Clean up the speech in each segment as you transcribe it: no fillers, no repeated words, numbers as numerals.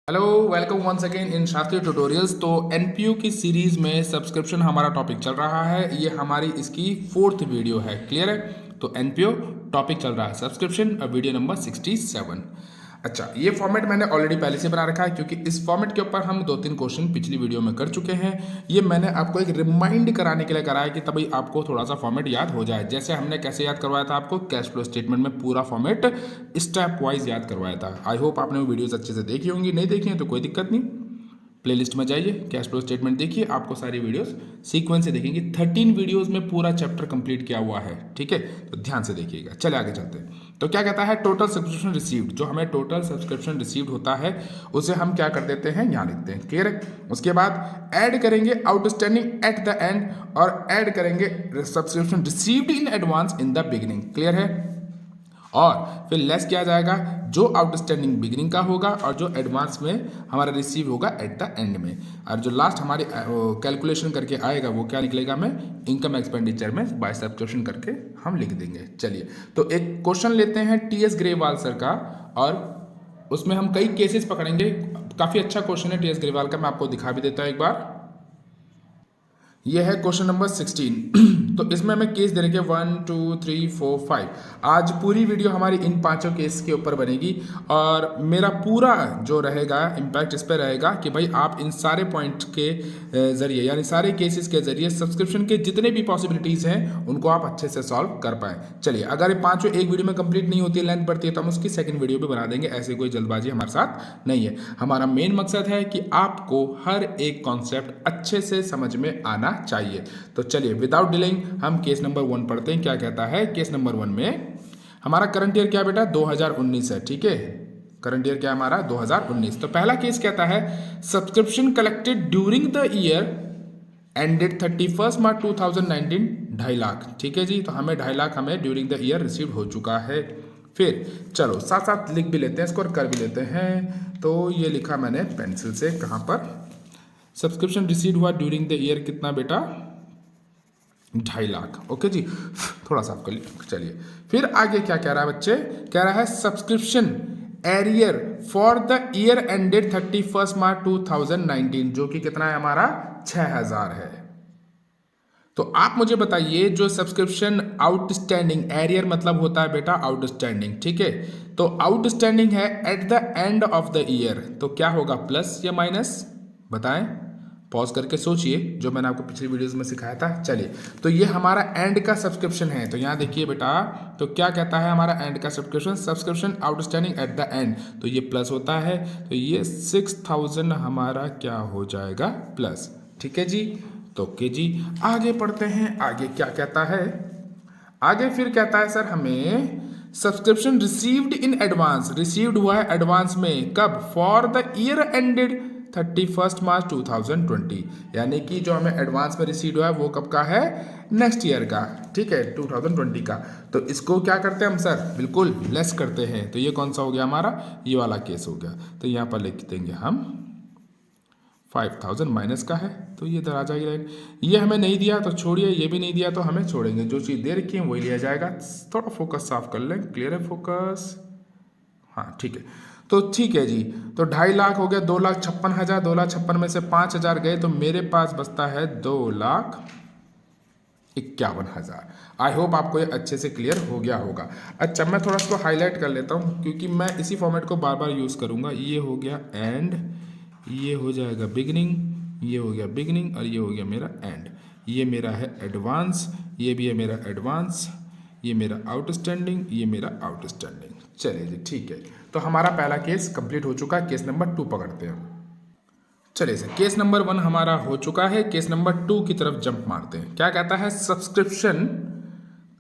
Hello, welcome once again in Shastriya tutorials. तो NPU की series में सब्सक्रिप्शन हमारा टॉपिक चल रहा है। ये हमारी इसकी 4th वीडियो है। क्लियर है? तो एनपीयू टॉपिक चल रहा है सब्सक्रिप्शन, वीडियो नंबर 67। अच्छा, ये फॉर्मेट मैंने ऑलरेडी पहले से बना रखा है क्योंकि इस फॉर्मेट के ऊपर हम 2-3 क्वेश्चन पिछली वीडियो में कर चुके हैं। ये मैंने आपको एक रिमाइंड कराने के लिए कराया कि तभी आपको थोड़ा सा फॉर्मेट याद हो जाए। जैसे हमने कैसे याद करवाया था आपको, कैश फ्लो स्टेटमेंट में पूरा फॉर्मेट स्टेप वाइज याद करवाया था। आई होप आपने वो वीडियोस अच्छे से देखी होंगी। नहीं देखी हैं तो कोई दिक्कत नहीं, प्लेलिस्ट में जाइए, कैश फ्लो स्टेटमेंट देखिए, आपको सारी वीडियोस सीक्वेंस से देखेंगे। 13 वीडियोस में पूरा चैप्टर कंप्लीट किया हुआ है। ठीक है, तो ध्यान से देखिएगा। चले आगे चलते हैं। तो क्या कहता है, टोटल सब्सक्रिप्शन रिसीव्ड। जो हमें टोटल सब्सक्रिप्शन रिसीव्ड होता है उसे हम क्या कर देते हैं, यहाँ लिखते हैं। क्लियर है? उसके बाद ऐड करेंगे आउटस्टैंडिंग एट द एंड और ऐड करेंगे subscription received in advance in the beginning. Clear है? और फिर लेस किया जाएगा जो आउटस्टैंडिंग बिगिनिंग का होगा और जो एडवांस में हमारा रिसीव होगा एट द एंड में। और जो लास्ट हमारी कैलकुलेशन करके आएगा वो क्या निकलेगा, हमें इनकम एक्सपेंडिचर में बाय सब्सक्रिप्शन करके हम लिख देंगे। चलिए, तो एक क्वेश्चन लेते हैं टीएस ग्रेवाल सर का, और उसमें हम कई केसेस पकड़ेंगे। काफ़ी अच्छा क्वेश्चन है टीएस ग्रेवाल का, मैं आपको दिखा भी देता हूँ एक बार। यह है क्वेश्चन नंबर 16। तो इसमें हमें केस दे रखे 1 2 3 4 5। आज पूरी वीडियो हमारी इन पांचों केस के ऊपर बनेगी और मेरा पूरा जो रहेगा इम्पैक्ट इस पर रहेगा कि भाई आप इन सारे पॉइंट के जरिए, यानी सारे केसेस के जरिए सब्सक्रिप्शन के जितने भी पॉसिबिलिटीज़ हैं उनको आप अच्छे से सॉल्व कर पाएँ। चलिए, अगर ये पाँचों एक वीडियो में कंप्लीट नहीं होती है, लेंथ बढ़ती है, तो हम उसकी सेकंड वीडियो भी बना देंगे। ऐसे कोई जल्दबाजी हमारे साथ नहीं है। हमारा मेन मकसद है कि आपको हर एक कॉन्सेप्ट अच्छे से समझ में आना चाहिए। तो चलिए, विदाउट डिलेइंग हम केस नंबर 1 पढ़ते हैं। क्या कहता है केस नंबर 1 में, हमारा करंट ईयर क्या बेटा, 2019 है। ठीक है, करंट ईयर क्या है हमारा, 2019। तो पहला केस कहता है subscription collected during the year ended 31 मार्च 2019 2.5 लाख। ठीक है जी, तो हमें 2.5 लाख हमें ड्यूरिंग द ईयर रिसीव हो चुका है। फिर चलो साथ साथ लिख भी लेते हैं इसको और कर भी लेते हैं। तो ये लिखा मैंने पेंसिल से, कहाँ पर, सब्सक्रिप्शन रिसीव हुआ ड्यूरिंग द ईयर कितना बेटा, 2.5 लाख। ओके जी, थोड़ा सा आपको चलिए। फिर आगे क्या कह रहा है बच्चे, कह रहा है subscription arrear for the year ended 31 मार्च 2019, जो कि कितना है हमारा, 6000 है। तो आप मुझे बताइए, जो सब्सक्रिप्शन आउटस्टैंडिंग, एरियर मतलब होता है बेटा आउटस्टैंडिंग। ठीक है, तो आउटस्टैंडिंग है eight the end of the year, तो क्या होगा, प्लस या माइनस, बताएं। पॉज करके सोचिए, जो मैंने आपको पिछली वीडियोस में सिखाया था। चलिए, तो ये हमारा एंड का सब्सक्रिप्शन है। तो यहाँ देखिए बेटा, तो क्या कहता है हमारा एंड का subscription, subscription outstanding at the and, तो ये प्लस होता है। तो ये 6000 हमारा क्या हो जाएगा, प्लस। ठीक है जी, तो ओके जी, आगे पढ़ते हैं। आगे क्या कहता है, आगे फिर कहता है सर हमें subscription received in advance, received हुआ है एडवांस में, कब, फॉर द ईयर एंडेड 31 मार्च 2020, यानी कि जो हमें एडवांस में रिसीव हुआ है वो कब का है, नेक्स्ट ईयर का। ठीक है, 2020 का। तो इसको क्या करते हैं हम सर, बिल्कुल लेस करते हैं। तो ये कौन सा हो गया हमारा, ये वाला केस हो गया। तो यहाँ पर लिख देंगे हम 5000 माइनस का है, तो ये इधर आ जाएगी लाइन। ये हमें नहीं दिया तो छोड़िए, ये भी नहीं दिया तो हमें छोड़ेंगे, जो चीज़ दे रखी है वही लिया जाएगा। थोड़ा फोकस साफ कर लें। क्लियर है फोकस, हाँ ठीक है। तो ठीक है जी, तो 2.5 लाख हो गया, 2,56,000, 2,56,000 में से 5,000 गए, तो मेरे पास बचता है 2,51,000। आई होप आपको ये अच्छे से क्लियर हो गया होगा। अच्छा, मैं थोड़ा इसको हाईलाइट कर लेता हूँ क्योंकि मैं इसी फॉर्मेट को बार बार यूज़ करूँगा। ये हो गया एंड, ये हो जाएगा बिगिनिंग, ये हो गया बिगिनिंग और ये हो गया मेरा एंड। ये मेरा है एडवांस, ये भी है मेरा एडवांस, ये मेरा आउटस्टैंडिंग, ये मेरा आउटस्टैंडिंग। चलिए जी, ठीक है। तो हमारा पहला केस कंप्लीट हो चुका है। केस नंबर 2 पकड़ते हैं। चलिए सर, केस नंबर 1 हमारा हो चुका है। केस नंबर 2 की तरफ जंप मारते हैं। क्या कहता है, subscription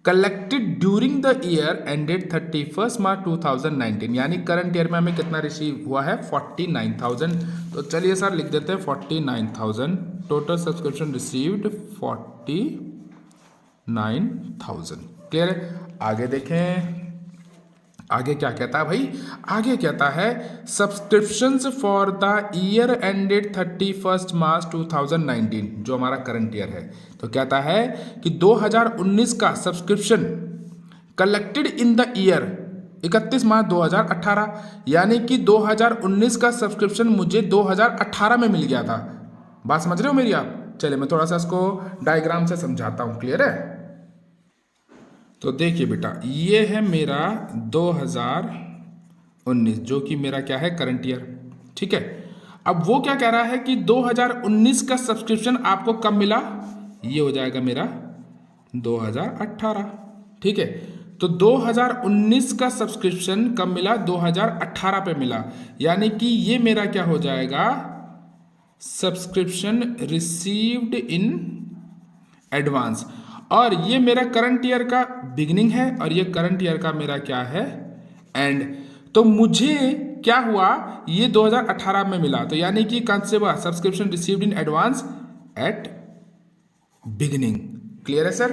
collected during the year ended 31 मार्च 2019, यानी करंट ईयर में हमें कितना रिसीव हुआ है, 49,000। तो चलिए सर लिख देते हैं 49,000। Total subscription received 49,000। क्लियर है? आगे देखें, आगे क्या कहता है भाई, आगे कहता है subscriptions for the year ended 31 मार्च 2019, जो हमारा करंट ईयर है। तो कहता है कि 2019 का subscription collected in the year 31 मार्च 2018, यानी कि 2019 का सब्सक्रिप्शन मुझे 2018 में मिल गया था। बात समझ रहे हो मेरी आप? चलिए मैं थोड़ा सा इसको डायग्राम से समझाता हूं, क्लियर है? तो देखिए बेटा, ये है मेरा 2019 जो कि मेरा क्या है, करंट ईयर, ठीक है। अब वो क्या कह रहा है कि 2019 का सब्सक्रिप्शन आपको कब मिला, ये हो जाएगा मेरा 2018, ठीक है। तो 2019 का सब्सक्रिप्शन कब मिला, 2018 पे मिला, यानी कि ये मेरा क्या हो जाएगा, सब्सक्रिप्शन रिसीव्ड इन एडवांस। और ये मेरा करंट ईयर का बिगिनिंग है और ये करंट ईयर का मेरा क्या है, एंड। तो मुझे क्या हुआ, ये 2018 में मिला, तो यानी कि कौन से हुआ, subscription received in advance at beginning, clear है सर?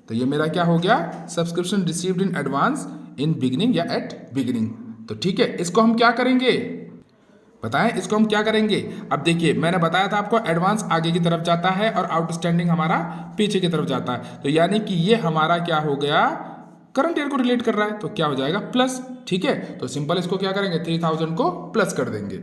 तो ये मेरा क्या हो गया, subscription received in advance in beginning या एट बिगिनिंग। तो ठीक है, इसको हम क्या करेंगे बताएं, इसको हम क्या करेंगे? अब देखिए, मैंने बताया था आपको एडवांस आगे की तरफ जाता है और आउटस्टैंडिंग हमारा पीछे की तरफ जाता है, तो यानी कि ये हमारा क्या हो गया, करंट ईयर को रिलेट कर रहा है, तो क्या हो जाएगा, प्लस, ठीक है। तो सिंपल इसको क्या करेंगे, 3000 को प्लस कर देंगे।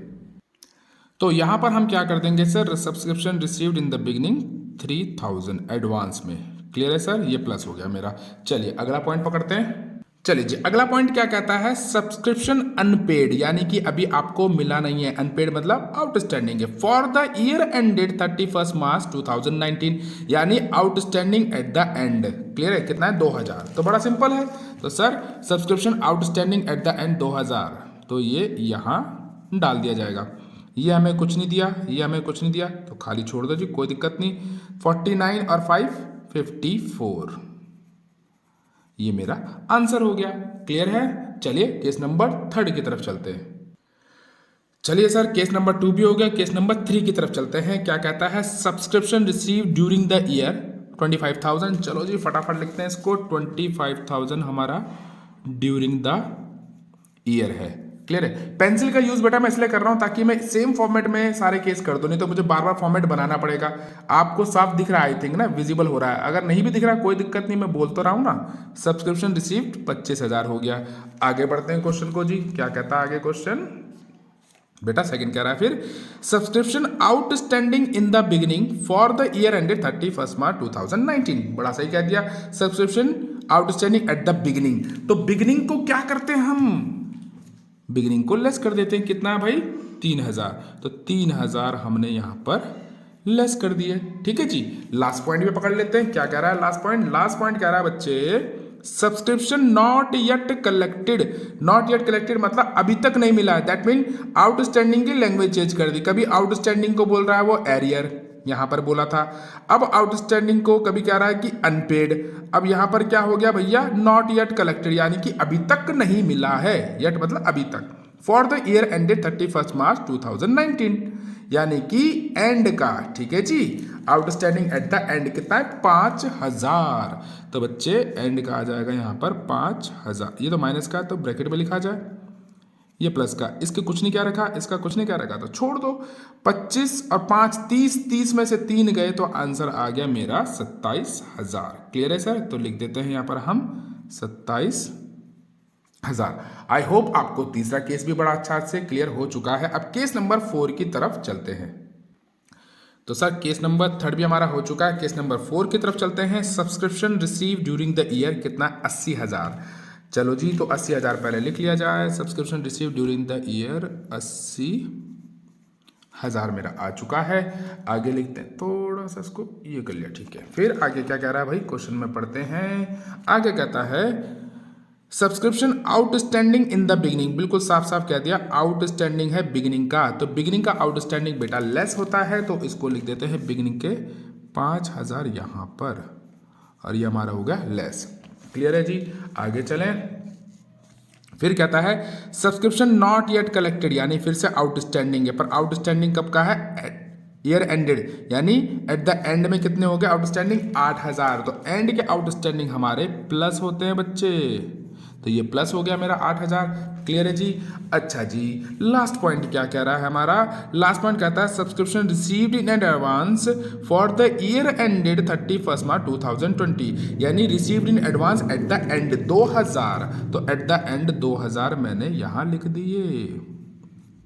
तो यहां पर हम क्या कर देंगे sir, subscription received in the beginning 3000 advance में, क्लियर है सर? ये प्लस हो गया मेरा। चलिए अगला पॉइंट पकड़ते हैं। चलिए जी, अगला पॉइंट क्या कहता है, सब्सक्रिप्शन अनपेड, यानी कि अभी आपको मिला नहीं है, अनपेड मतलब आउटस्टैंडिंग है, फॉर द ईयर एंडेड 31 मार्च 2019, यानी outstanding at the and, clear है? कितना है, 2000। तो बड़ा सिंपल है, तो sir subscription outstanding at the and 2000, तो ये यहां डाल दिया जाएगा। ये हमें कुछ नहीं दिया, ये हमें कुछ नहीं दिया, तो खाली छोड़ दो जी, कोई दिक्कत नहीं। 49 और 5 54, ये मेरा आंसर हो गया, क्लियर है? चलिए केस नंबर 3 की तरफ चलते हैं। चलिए सर, केस नंबर 2 भी हो गया, केस नंबर 3 की तरफ चलते हैं। क्या कहता है, subscription receive during the year 25,000। चलो जी फटाफट लिखते हैं इसको, 25,000 हमारा ड्यूरिंग द ईयर है, क्लियर है? पेंसिल का यूज बेटा मैं इसलिए कर रहा हूं ताकि मैं सेम फॉर्मेट में सारे केस कर दूं, नहीं तो मुझे बार बार फॉर्मेट बनाना पड़ेगा। आपको साफ दिख रहा है, आई थिंक ना, विजिबल हो रहा है। अगर नहीं भी दिख रहा कोई दिक्कत नहीं, मैं बोल तो रहा हूं ना। सब्सक्रिप्शन रिसीव्ड 25,000 हो गया। आगे बढ़ते हैं क्वेश्चन को जी, क्या कहता है आगे क्वेश्चन बेटा, सेकंड कह रहा है फिर, subscription outstanding in the beginning for the year ended 31 मार्च 2019। बड़ा सही कह दिया, subscription outstanding at the beginning. तो बिगिनिंग को क्या करते हैं हम, बिगिनिंग को लेस कर देते हैं। कितना भाई, 3000, तो 3000 हमने यहां पर लेस कर दिए, ठीक है जी। लास्ट पॉइंट भी पकड़ लेते हैं, क्या कह रहा है लास्ट पॉइंट? लास्ट पॉइंट कह रहा है बच्चे, subscription not yet collected. Not yet collected मतलब अभी तक नहीं मिला है, दैट मीन आउटस्टैंडिंग की लैंग्वेज चेंज कर दी। कभी आउटस्टैंडिंग को बोल रहा है वो एरियर, यहां पर बोला था। अब आउटस्टैंडिंग को कभी कह रहा है कि अनपेड। अब यहां पर क्या हो गया भैया, नॉट येट कलेक्टेड, यानी कि अभी तक नहीं मिला है, येट मतलब अभी तक। फॉर द ईयर एंडेड 31 मार्च 2019, यानी कि एंड का, ठीक है जी। आउटस्टैंडिंग एट द एंड कितना है, 5000। तो बच्चे एंड का आ जाएगा यहां पर 5000। ये तो माइनस का है तो ब्रैकेट में लिखा जाए, ये प्लस का, इसके कुछ नहीं क्या रखा, इसका कुछ नहीं क्या रखा, तो छोड़ दो। 25 और 5 30, 30 में से 3 गए तो आंसर आ गया मेरा 27,000। क्लियर है सर? तो लिख देते हैं यहां पर हम 27,000। आई होप आपको तीसरा केस भी बड़ा अच्छा से क्लियर हो चुका है। अब केस नंबर 4 की तरफ चलते हैं। तो सर केस नंबर 3 भी हमारा हो चुका है, केस नंबर 4 की तरफ चलते हैं। Subscription receive during the year कितना, 80,000। चलो जी, तो 80,000 पहले लिख लिया जाए। Subscription receive during the year 80,000 मेरा आ चुका है। आगे लिखते हैं, थोड़ा सा इसको ये कर लिया, ठीक है। फिर आगे क्या कह रहा है भाई, क्वेश्चन में पढ़ते हैं। आगे कहता है subscription outstanding in the beginning, बिल्कुल साफ साफ कह दिया, आउटस्टैंडिंग है बिगिनिंग का, तो बिगिनिंग का आउटस्टैंडिंग बेटा लेस होता है, तो इसको लिख देते हैं बिगिनिंग के 5000 यहां पर, और ये हमारा हो गया लेस। क्लियर है जी? आगे चलें। फिर कहता है सब्सक्रिप्शन नॉट येट कलेक्टेड, यानी फिर से आउटस्टैंडिंग है, पर आउटस्टैंडिंग कब का है, ईयर एंडेड, यानी एट द एंड में कितने हो गए आउटस्टैंडिंग, 8000। तो एंड के आउटस्टैंडिंग हमारे प्लस होते हैं बच्चे, तो ये प्लस हो गया मेरा 8,000। क्लियर है जी। अच्छा जी, लास्ट पॉइंट क्या कह रहा है हमारा? लास्ट पॉइंट कहता है subscription received in advance for the year ended 31 मार्च 2020, यानी received in advance at the and 2000। तो एट द एंड 2000 मैंने यहां लिख दिए।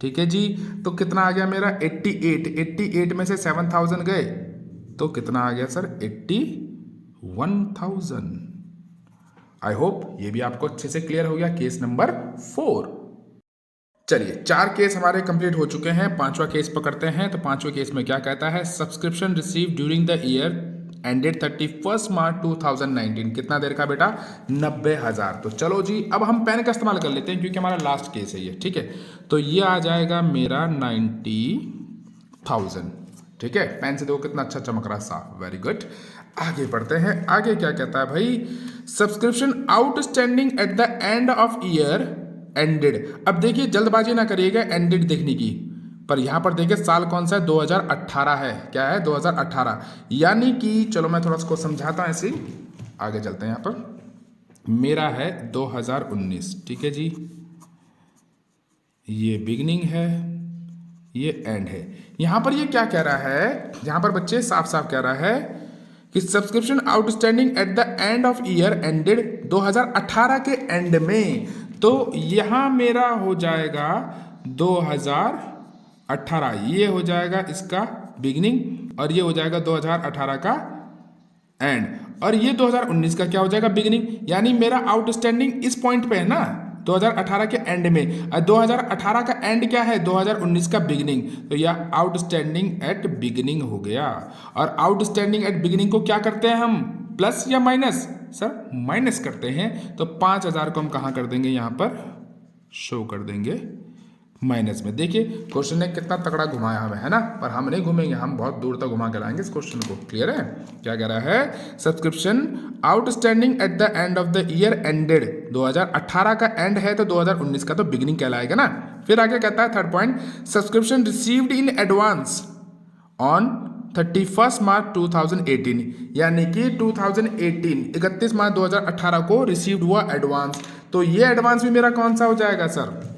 ठीक है जी। तो कितना आ गया मेरा? 88 में से 7000 गए तो कितना आ गया सर? 81,000। आई होप ये भी आपको अच्छे से क्लियर हो गया। Case number 4। चलिए 4 केस हमारे कंप्लीट हो चुके हैं, 5वां केस पकड़ते हैं। तो 5वें केस में क्या कहता है? Subscription receive during the year ended 31 मार्च 2019। कितना देर का बेटा? 90,000। तो चलो जी, अब हम पेन का इस्तेमाल कर लेते हैं क्योंकि हमारा लास्ट केस है ये। ठीक है, तो ये आ जाएगा मेरा 90,000। ठीक है, पेन से देखो कितना अच्छा चमक रहा है, साफ। Very good. आगे बढ़ते हैं। आगे क्या कहता है भाई? Subscription outstanding at the end of year ended. अब देखिए जल्दबाजी ना करिएगा एंडेड देखने की, पर यहां पर देखिए साल कौन सा है? 2018 है। क्या है? 2018। यानी कि चलो मैं थोड़ा इसको समझाता हूं ऐसे ही। आगे चलते हैं। यहां पर मेरा है 2019। ठीक है जी, ये बिगनिंग है, ये एंड है। यहां पर ये क्या कह रहा है? यहां पर बच्चे साफ साफ कह रहा है कि subscription outstanding at the end of year ended 2018 के एंड में। तो यहां मेरा हो जाएगा 2018, ये हो जाएगा इसका बिगिनिंग और ये हो जाएगा 2018 का एंड, और ये 2019 का क्या हो जाएगा? बिगिनिंग। यानी मेरा आउटस्टैंडिंग इस पॉइंट पे है ना, 2018 के एंड में। 2018 का एंड क्या है? 2019 का बिगिनिंग। तो यह आउटस्टैंडिंग एट बिगिनिंग हो गया। और आउटस्टैंडिंग एट बिगिनिंग को क्या करते हैं हम? प्लस या माइनस? सर माइनस करते हैं। तो 5,000 को हम कहां कर देंगे? यहां पर शो कर देंगे माइनस में। देखिए क्वेश्चन ने कितना तगड़ा घुमाया हमें, है ना? पर हम नहीं घूमेंगे, हम बहुत दूर तक घुमा के लाएंगे इस क्वेश्चन को। क्लियर है? क्या कह रहा है? Subscription outstanding at the end of the year ended. 2018 का एंड है तो 2019 का तो बिगिनिंग कहलाएगा ना। फिर आगे कहता है third point, subscription received in advance on 31 मार्च 2018, यानी कि 2018 31 मार्च 2018 को रिसीव्ड हुआ एडवांस। तो ये एडवांस भी मेरा कौन सा हो जाएगा सर?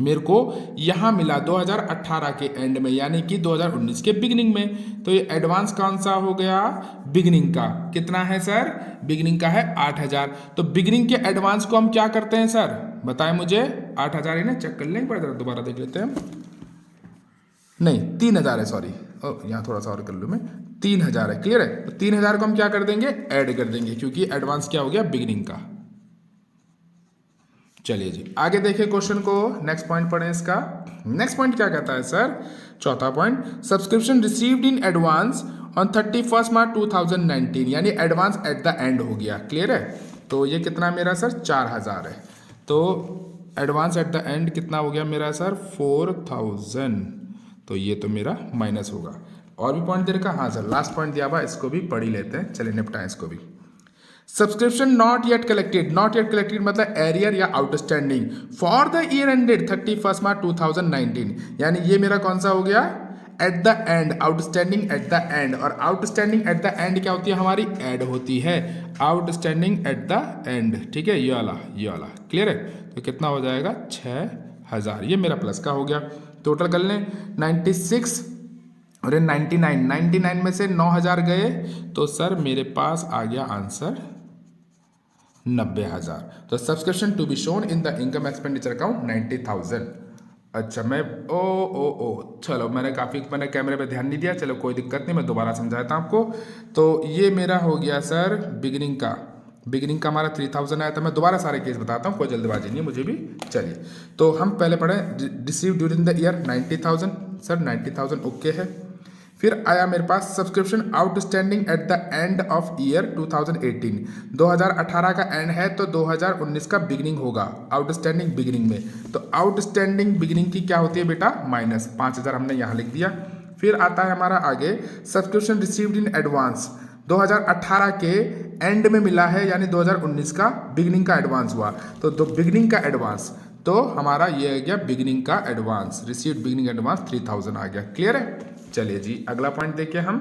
मेरे को यहां मिला 2018 के एंड में, यानी कि 2019 के बिगिनिंग में। तो ये एडवांस कौन सा हो गया? बिगिनिंग का। कितना है सर? बिगिनिंग का है 8,000। तो बिगिनिंग के एडवांस को हम क्या करते हैं सर? बताएं मुझे। 8,000 ही ना, चेक कर लेंगे, दोबारा देख लेते हैं। नहीं 3,000 है, सॉरी, यहां थोड़ा सा और कर लूं मैं। 3,000 है। क्लियर है? तो 3,000 को हम क्या कर देंगे? ऐड कर देंगे, क्योंकि एडवांस क्या हो गया? बिगिनिंग का। चलिए जी आगे देखिए क्वेश्चन को। नेक्स्ट पॉइंट पढ़ें इसका। नेक्स्ट पॉइंट क्या कहता है सर? चौथा point, subscription received in advance on 31 मार्च 2019, यानी एडवांस एट द एंड हो गया। क्लियर है? तो ये कितना मेरा सर? 4,000 है। तो एडवांस एट द एंड कितना हो गया मेरा सर? 4,000। तो ये तो मेरा माइनस होगा। और भी पॉइंट दे रखा? हाँ सर, लास्ट पॉइंट दिया हुआ, इसको भी पढ़ ही लेते हैं। चलिए निपटाएं इसको भी। Subscription not yet collected. Not yet collected मतलब एरियर या outstanding for the year ended 31 मार्च 2019, यानी ये मेरा कौन सा हो गया? Eight the and. Outstanding at the and. और आउटस्टैंडिंग एट द एंड क्या होती है हमारी? ऐड होती है। Outstanding at the and. ठीक है, ये वाला, ये वाला। क्लियर है? तो कितना हो जाएगा? 6,000। ये मेरा प्लस का हो गया। टोटल कर लें 96 और 99 में से 9,000 गए तो सर मेरे पास आ गया आंसर 90,000। तो subscription to be shown in the income expenditure account 90,000। अच्छा मैं चलो मैंने कैमरे पे ध्यान नहीं दिया। चलो कोई दिक्कत नहीं, मैं दोबारा समझाता हूँ आपको। तो ये मेरा हो गया सर बिगिनिंग का हमारा 3,000 आया था। मैं दोबारा सारे केस बताता हूँ, कोई जल्दबाजी नहीं है मुझे भी। चलिए तो हम पहले पढ़े receive during the year 90,000। Sir 90,000 okay है। फिर आया मेरे पास subscription outstanding at the end of year 2018। 2018 का एंड है तो 2019 का बिगिनिंग होगा आउटस्टैंडिंग बिगिनिंग में। तो आउटस्टैंडिंग बिगिनिंग की क्या होती है बेटा? माइनस। 5,000 हमने यहाँ लिख दिया। फिर आता है हमारा आगे सब्सक्रिप्शन रिसीव्ड इन एडवांस। 2018 के एंड में मिला है, यानी 2019 का बिगिनिंग का एडवांस हुआ। तो बिगिनिंग का एडवांस तो हमारा ये आ गया बिगिनिंग का एडवांस। रिसीव्ड बिगिनिंग एडवांस 3,000 आ गया। क्लियर है? चलिए जी अगला पॉइंट देखिए हम।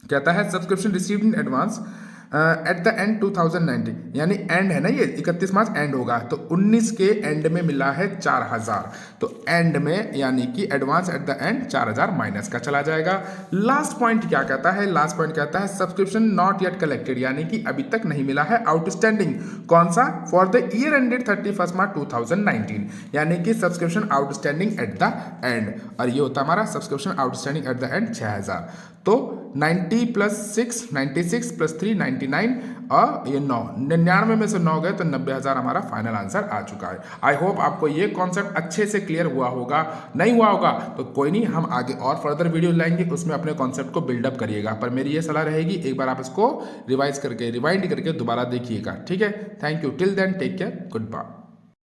कहता है subscription received in advance at the and 2019, यानी एंड है ना, ये 31 मार्च एंड होगा, तो 19 के एंड में मिला है 4000, तो एंड में यानी कि advance at the and 4000 minus का चला जाएगा। लास्ट पॉइंट क्या कहता है, लास्ट पॉइंट कहता है सब्सक्रिप्शन नॉट येट कलेक्टेड, यानी कि अभी तक नहीं मिला है आउटस्टैंडिंग। कौन सा? फॉर द ईयर एंडेड 31 मार्च 2019, यानी कि subscription outstanding at the and, और ये होता है हमारा subscription outstanding at the and 6000। तो 90 + 6 96 + 3 99 और ये 9 99 में से 9 गए तो 90,000 हमारा फाइनल आंसर आ चुका है। आई होप आपको ये कॉन्सेप्ट अच्छे से क्लियर हुआ होगा। नहीं हुआ होगा तो कोई नहीं, हम आगे और फर्दर वीडियो लाएंगे, उसमें अपने कॉन्सेप्ट को बिल्डअप करिएगा। पर मेरी ये सलाह रहेगी, एक बार आप इसको रिवाइंड करके दोबारा देखिएगा, ठीक है। Thank you, till then take care, good bye.